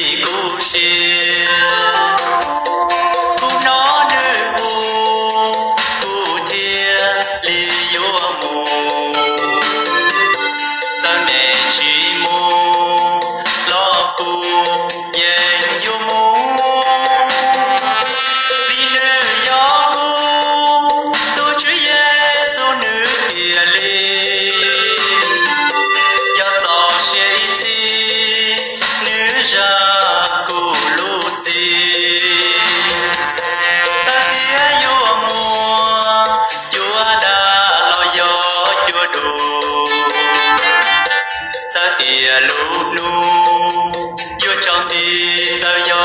li cô xia cô nó nữ hù cô thia li yo mù giờ nè chỉ mù lo cô yên yo mù vì nữ yo cô tôi chúa Giêsu nữ kia li yo cho xe chi nữ ra cô lu chi sa tia yo mùa chúa đã lo yo chúa đủ sa tia lu nu yo trong đi sa yo